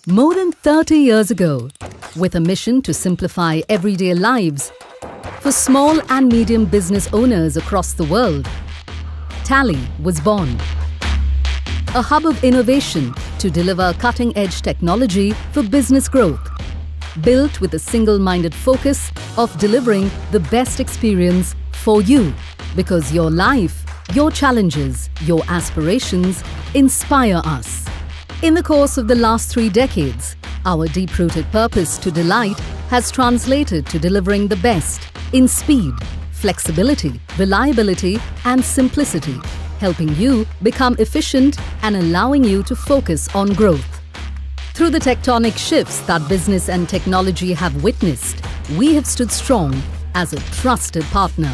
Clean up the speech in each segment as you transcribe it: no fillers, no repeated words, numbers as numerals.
More than 30 years ago, with a mission to simplify everyday lives for small and medium business owners across the world, Tally was born. A hub of innovation to deliver cutting-edge technology for business growth, built with a single-minded focus of delivering the best experience for you, because your life, your challenges, your aspirations inspire us. In the course of the last 3 decades, our deep-rooted purpose to delight has translated to delivering the best in speed, flexibility, reliability, and simplicity, helping you become efficient and allowing you to focus on growth. Through the tectonic shifts that business and technology have witnessed, we have stood strong as a trusted partner,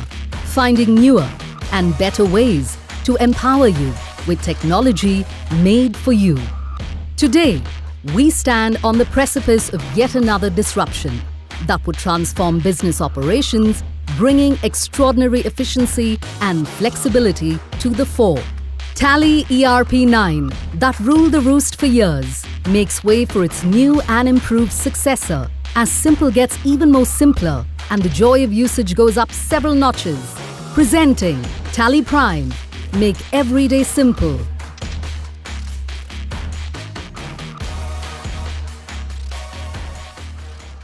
finding newer and better ways to empower you with technology made for you. Today, we stand on the precipice of yet another disruption that would transform business operations, bringing extraordinary efficiency and flexibility to the fore. Tally ERP9, that ruled the roost for years, makes way for its new and improved successor, as simple gets even more simpler and the joy of usage goes up several notches. Presenting Tally Prime, make everyday simple.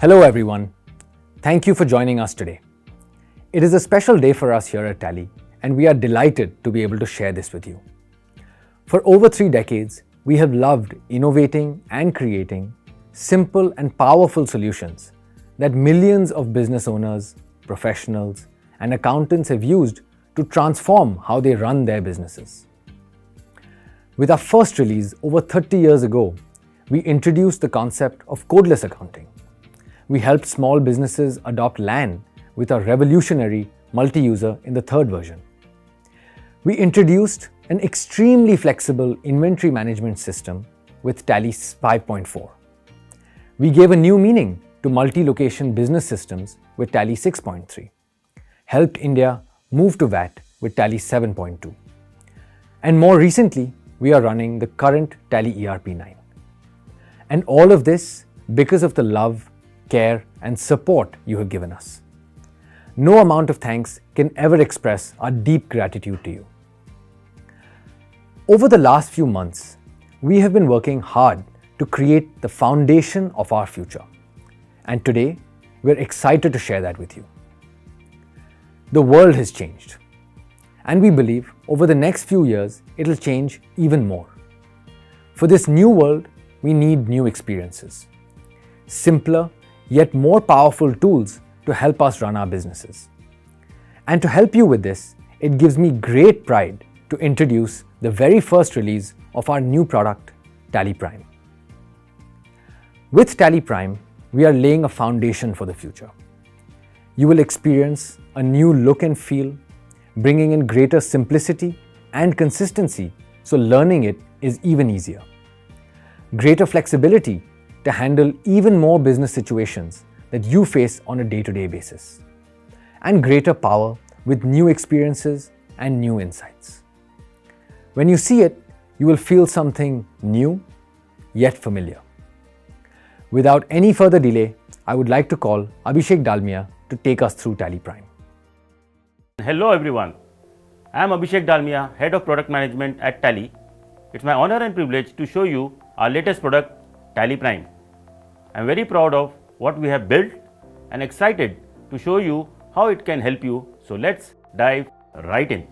Hello everyone, thank you for joining us today. It is a special day for us here at Tally, and we are delighted to be able to share this with you. For over 3 decades, we have loved innovating and creating simple and powerful solutions that millions of business owners, professionals, and accountants have used to transform how they run their businesses. With our first release over 30 years ago, we introduced the concept of codeless accounting. We helped small businesses adopt LAN with our revolutionary multi-user in the 3rd version. We introduced an extremely flexible inventory management system with Tally 5.4. We gave a new meaning to multi-location business systems with Tally 6.3. Helped India move to VAT with Tally 7.2. And more recently, we are running the current Tally ERP9. And all of this because of the love, care, and support you have given us. No amount of thanks can ever express our deep gratitude to you. Over the last few months, we have been working hard to create the foundation of our future. And today, we're excited to share that with you. The world has changed, and we believe over the next few years, it'll change even more. For this new world, we need new experiences, simpler yet more powerful tools to help us run our businesses. And to help you with this, it gives me great pride to introduce the very first release of our new product, Tally Prime. With Tally Prime, we are laying a foundation for the future. You will experience a new look and feel, bringing in greater simplicity and consistency, so learning it is even easier. Greater flexibility to handle even more business situations that you face on a day-to-day basis. And greater power with new experiences and new insights. When you see it, you will feel something new, yet familiar. Without any further delay, I would like to call Abhishek Dalmia to take us through Tally Prime. Hello everyone, I am Abhishek Dalmia, Head of Product Management at Tally. It's my honor and privilege to show you our latest product, Tally Prime. I am very proud of what we have built and excited to show you how it can help you. So let's dive right in.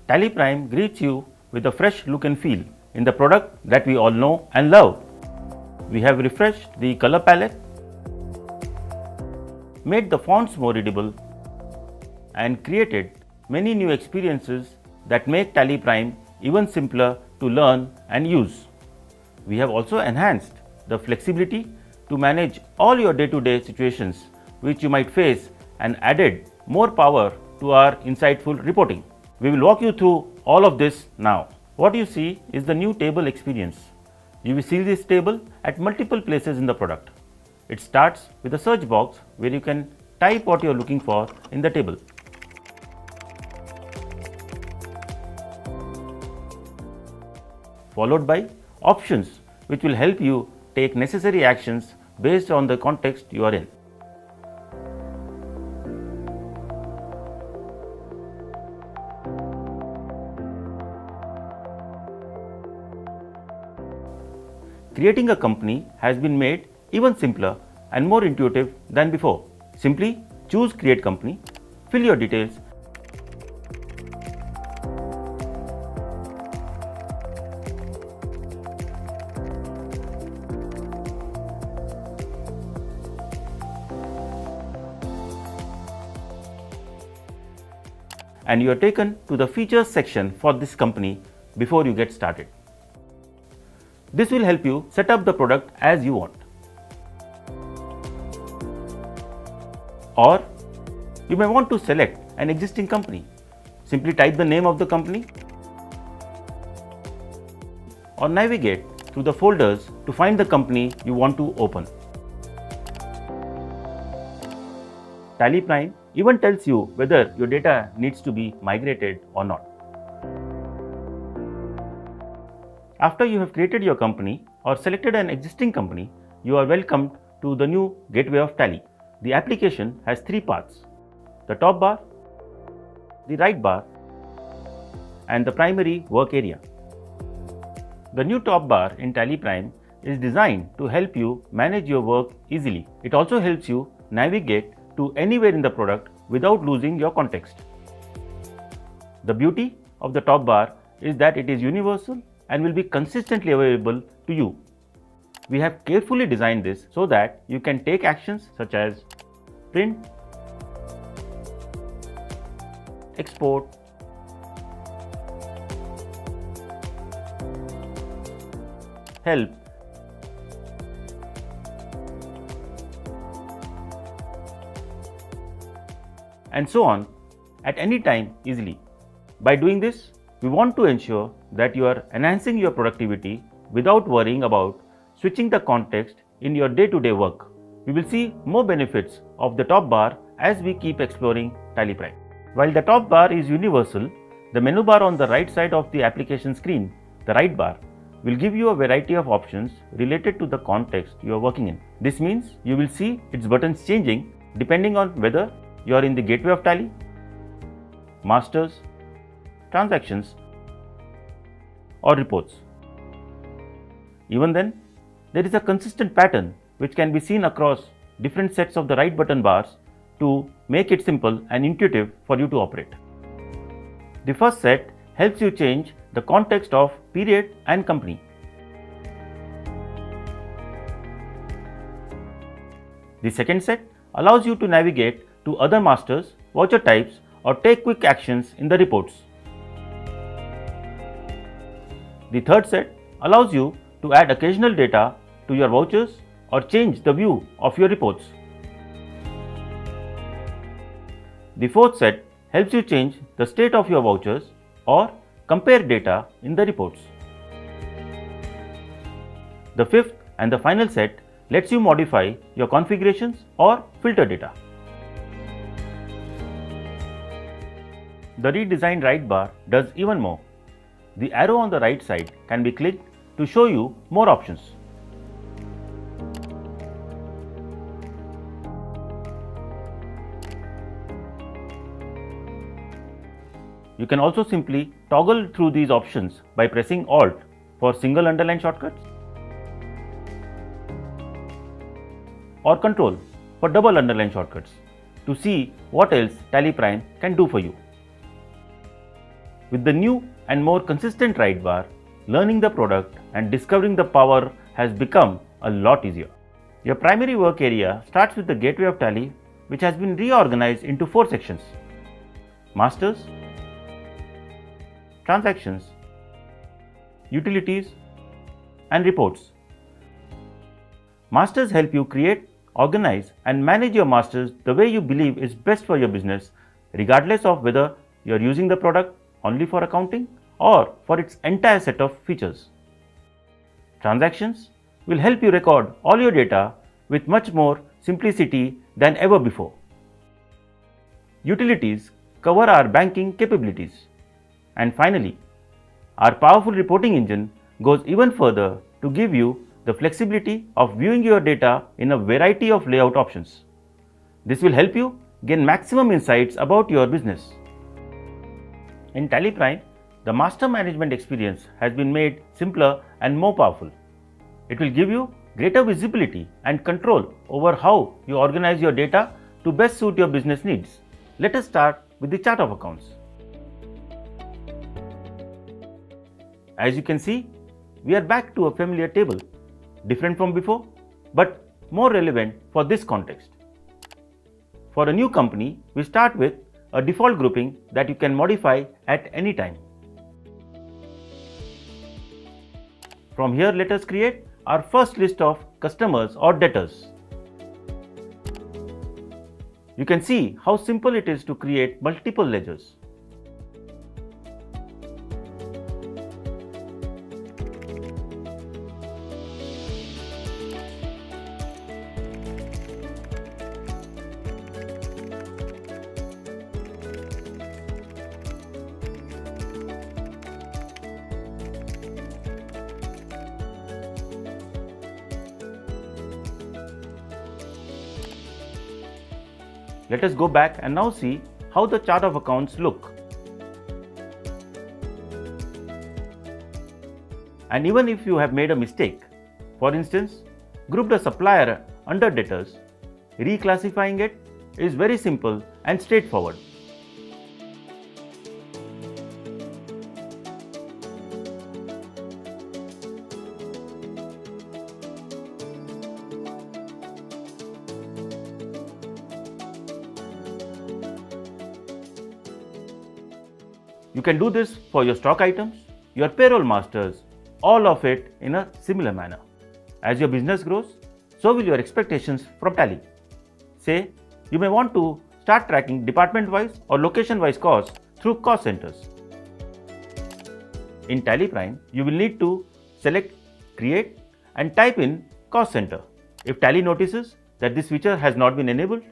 Tally Prime greets you with a fresh look and feel in the product that we all know and love. We have refreshed the color palette, made the fonts more readable, and created many new experiences that make Tally Prime even simpler to learn and use. We have also enhanced the flexibility to manage all your day-to-day situations which you might face and added more power to our insightful reporting. We will walk you through all of this now. What you see is the new table experience. You will see this table at multiple places in the product. It starts with a search box where you can type what you are looking for in the table. Followed by options which will help you take necessary actions based on the context you are in. Creating a company has been made even simpler and more intuitive than before. Simply choose Create Company, fill your details, and you are taken to the features section for this company before you get started. This will help you set up the product as you want. Or you may want to select an existing company. Simply type the name of the company or navigate through the folders to find the company you want to open. Tally Prime even tells you whether your data needs to be migrated or not. After you have created your company or selected an existing company, you are welcomed to the new gateway of Tally. The application has three parts: the top bar, the right bar, and the primary work area. The new top bar in Tally Prime is designed to help you manage your work easily. It also helps you navigate to anywhere in the product without losing your context. The beauty of the top bar is that it is universal and will be consistently available to you. We have carefully designed this so that you can take actions such as print, export, help, and so on at any time easily. By doing this, we want to ensure that you are enhancing your productivity without worrying about switching the context in your day-to-day work. We will see more benefits of the top bar as we keep exploring Tally Prime. While the top bar is universal, the menu bar on the right side of the application screen, the right bar, will give you a variety of options related to the context you are working in. This means you will see its buttons changing depending on whether you are in the gateway of Tally, masters, transactions, or reports. Even then, there is a consistent pattern which can be seen across different sets of the right button bars to make it simple and intuitive for you to operate. The first set helps you change the context of period and company. The second set allows you to navigate to other masters, voucher types, or take quick actions in the reports. The third set allows you to add occasional data to your vouchers or change the view of your reports. The fourth set helps you change the state of your vouchers or compare data in the reports. The fifth and the final set lets you modify your configurations or filter data. The redesigned right bar does even more. The arrow on the right side can be clicked to show you more options. You can also simply toggle through these options by pressing Alt for single underline shortcuts or Control for double underline shortcuts to see what else Tally Prime can do for you. With the new and more consistent right bar, learning the product and discovering the power has become a lot easier. Your primary work area starts with the gateway of Tally, which has been reorganized into 4 sections: masters, transactions, utilities, and reports. Masters help you create, organize, and manage your masters the way you believe is best for your business, regardless of whether you are using the product only for accounting or for its entire set of features. Transactions will help you record all your data with much more simplicity than ever before. Utilities cover our banking capabilities. And finally, our powerful reporting engine goes even further to give you the flexibility of viewing your data in a variety of layout options. This will help you gain maximum insights about your business. In Tally Prime, the master management experience has been made simpler and more powerful. It will give you greater visibility and control over how you organize your data to best suit your business needs. Let us start with the chart of accounts. As you can see, we are back to a familiar table, different from before, but more relevant for this context. For a new company, we start with a default grouping that you can modify at any time. From here, let us create our first list of customers or debtors. You can see how simple it is to create multiple ledgers. Let us go back and now see how the chart of accounts look. And even if you have made a mistake, for instance, grouped a supplier under debtors, reclassifying it is very simple and straightforward. You can do this for your stock items, your payroll masters, all of it in a similar manner. As your business grows, so will your expectations from Tally. Say, you may want to start tracking department-wise or location-wise costs through cost centers. In Tally Prime, you will need to select, create, and type in cost center. If Tally notices that this feature has not been enabled,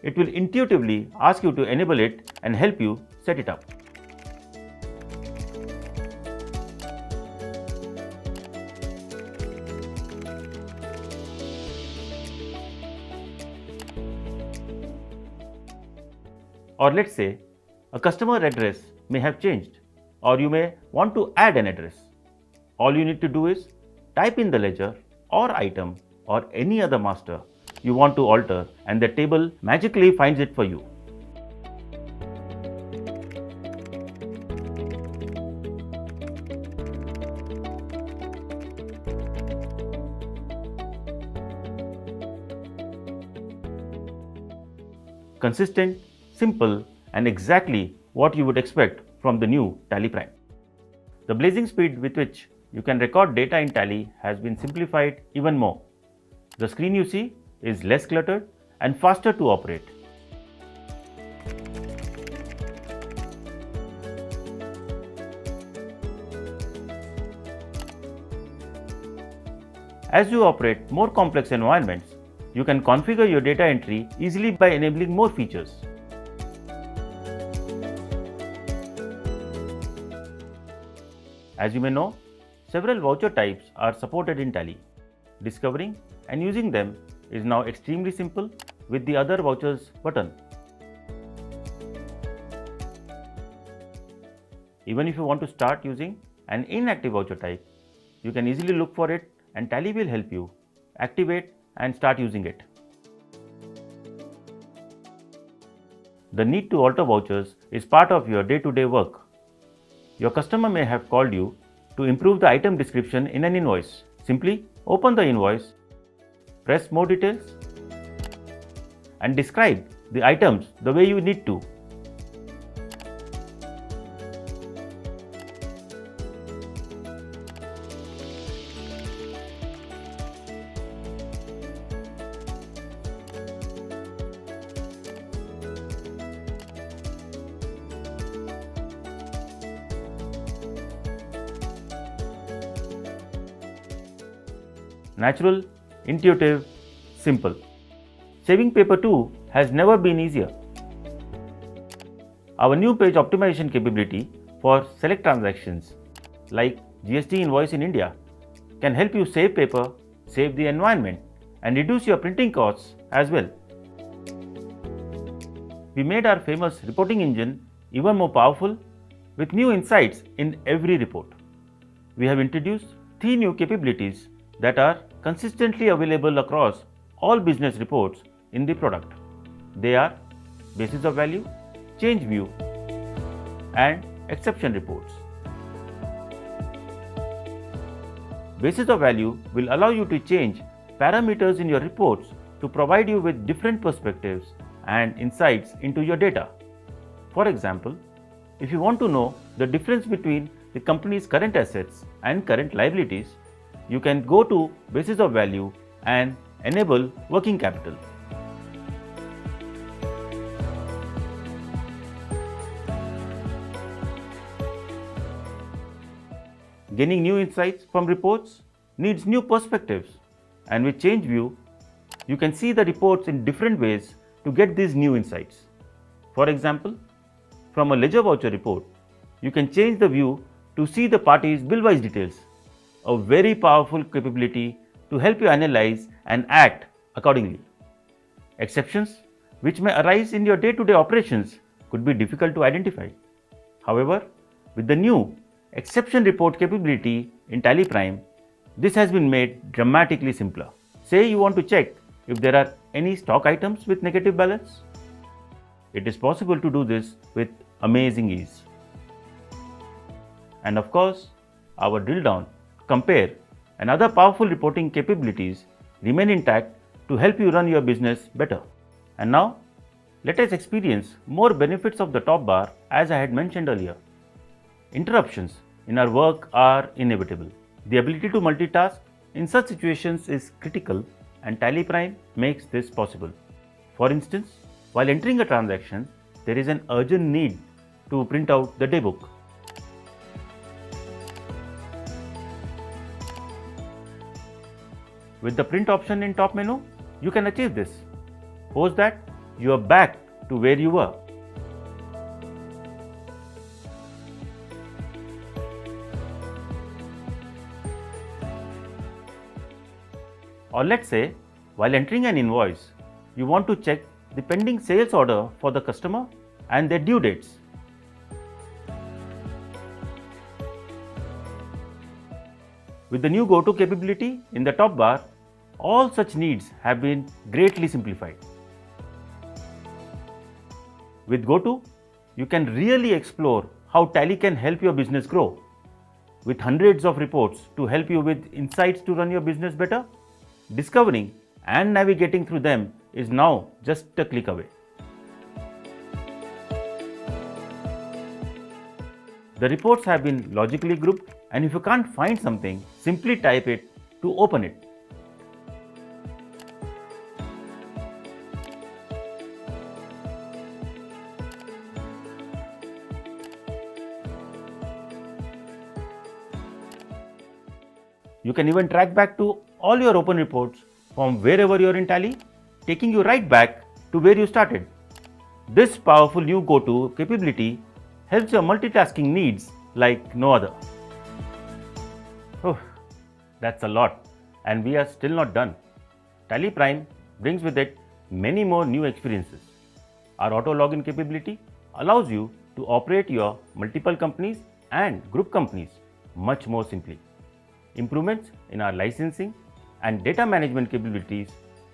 it will intuitively ask you to enable it and help you set it up. Or let's say, a customer address may have changed, or you may want to add an address. All you need to do is type in the ledger or item or any other master you want to alter, and the table magically finds it for you. Consistent, simple, and exactly what you would expect from the new Tally Prime. The blazing speed with which you can record data in Tally has been simplified even more. The screen you see is less cluttered and faster to operate. As you operate more complex environments, you can configure your data entry easily by enabling more features. As you may know, several voucher types are supported in Tally. Discovering and using them is now extremely simple with the Other Vouchers button. Even if you want to start using an inactive voucher type, you can easily look for it and Tally will help you activate and start using it. The need to alter vouchers is part of your day-to-day work. Your customer may have called you to improve the item description in an invoice. Simply open the invoice, press More Details, and describe the items the way you need to. Natural, intuitive, simple. Saving paper too has never been easier. Our new page optimization capability for select transactions like GST invoice in India can help you save paper, save the environment, and reduce your printing costs as well. We made our famous reporting engine even more powerful with new insights in every report. We have introduced 3 new capabilities that are consistently available across all business reports in the product. They are basis of value, change view, and exception reports. Basis of value will allow you to change parameters in your reports to provide you with different perspectives and insights into your data. For example, if you want to know the difference between the company's current assets and current liabilities, you can go to basis of value and enable working capital. Gaining new insights from reports needs new perspectives, and with Change View, you can see the reports in different ways to get these new insights. For example, from a ledger voucher report, you can change the view to see the party's bill-wise details, a very powerful capability to help you analyze and act accordingly. Exceptions, which may arise in your day-to-day operations, could be difficult to identify. However, with the new exception report capability in Tally Prime, this has been made dramatically simpler. Say you want to check if there are any stock items with negative balance. It is possible to do this with amazing ease. And of course, our drill down, compare, and other powerful reporting capabilities remain intact to help you run your business better. And now, let us experience more benefits of the top bar as I had mentioned earlier. Interruptions in our work are inevitable. The ability to multitask in such situations is critical, and Tally Prime makes this possible. For instance, while entering a transaction, there is an urgent need to print out the daybook. With the print option in top menu, you can achieve this. Post that, you are back to where you were. Or let's say, while entering an invoice, you want to check the pending sales order for the customer and their due dates. With the new Go-To capability in the top bar, all such needs have been greatly simplified. With Go-To, you can really explore how Tally can help your business grow. With hundreds of reports to help you with insights to run your business better, discovering and navigating through them is now just a click away. The reports have been logically grouped, and if you can't find something, simply type it to open it. You can even track back to all your open reports from wherever you are in Tally, taking you right back to where you started. This powerful new Go-To capability helps your multitasking needs like no other. Oh, that's a lot, and we are still not done. Tally Prime brings with it many more new experiences. Our auto login capability allows you to operate your multiple companies and group companies much more simply. Improvements in our licensing and data management capabilities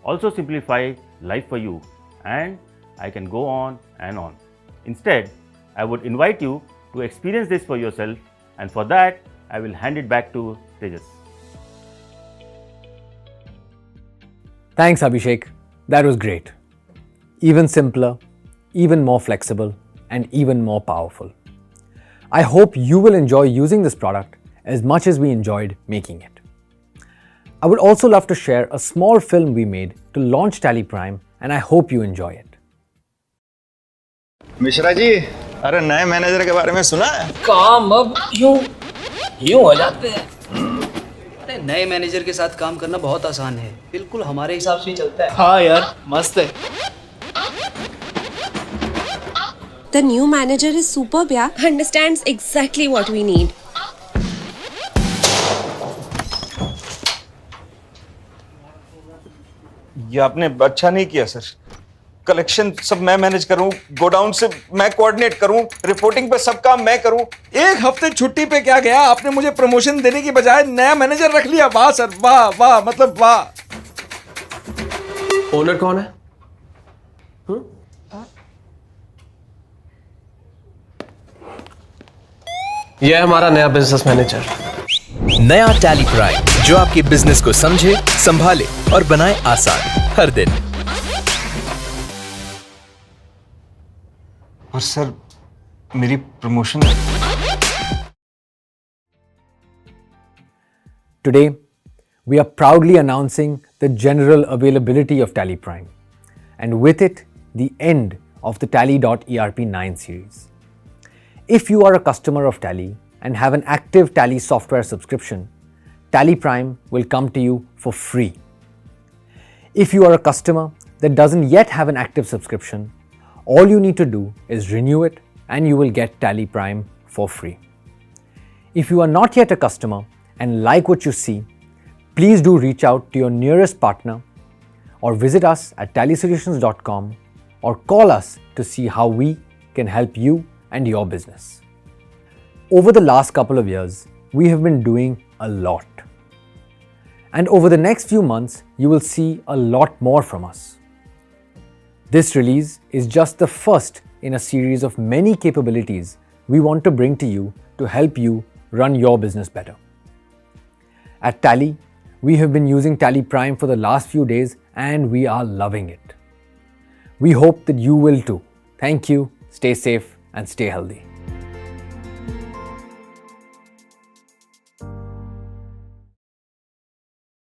also simplify life for you, and I can go on and on. Instead, I would invite you to experience this for yourself, and for that, I will hand it back to Tejas. Thanks, Abhishek. That was great. Even simpler, even more flexible, and even more powerful. I hope you will enjoy using this product as much as we enjoyed making it. I would also love to share a small film we made to launch Tally Prime, and I hope you enjoy it. Mishra ji, अरे नए manager के बारे में सुना है? काम अब यूं हो जाते हैं। अरे नए मैनेजर के साथ काम करना बहुत आसान है, बिल्कुल हमारे हिसाब से ही चलता है। हाँ यार, मस्त है। The new manager is superb, yeah. Understands exactly what we need. ये आपने अच्छा नहीं किया सर। कलेक्शन सब मैं मैनेज करूं, गोडाउन से मैं कोऑर्डिनेट करूं, रिपोर्टिंग पे सब काम मैं करूं। एक हफ्ते छुट्टी पे क्या गया, आपने मुझे प्रमोशन देने की बजाय नया मैनेजर रख लिया। वाह सर, वाह वाह, मतलब वाह। ओनर कौन है? यह है हमारा नया बिजनेस मैनेजर। नया टैली प्राइम, जो आपके बिजनेस को समझे, संभाले और बनाए आसान हर दिन। और सर मेरी promotion. Today, we are proudly announcing the general availability of Tally Prime, and with it, the end of the Tally.ERP 9 series. If you are a customer of Tally and have an active Tally software subscription, Tally Prime will come to you for free. If you are a customer that doesn't yet have an active subscription, all you need to do is renew it and you will get Tally Prime for free. If you are not yet a customer and like what you see, please do reach out to your nearest partner or visit us at tallysolutions.com or call us to see how we can help you and your business. Over the last couple of years, we have been doing a lot. And over the next few months, you will see a lot more from us. This release is just the first in a series of many capabilities we want to bring to you to help you run your business better. At Tally, we have been using Tally Prime for the last few days and we are loving it. We hope that you will too. Thank you, stay safe and stay healthy.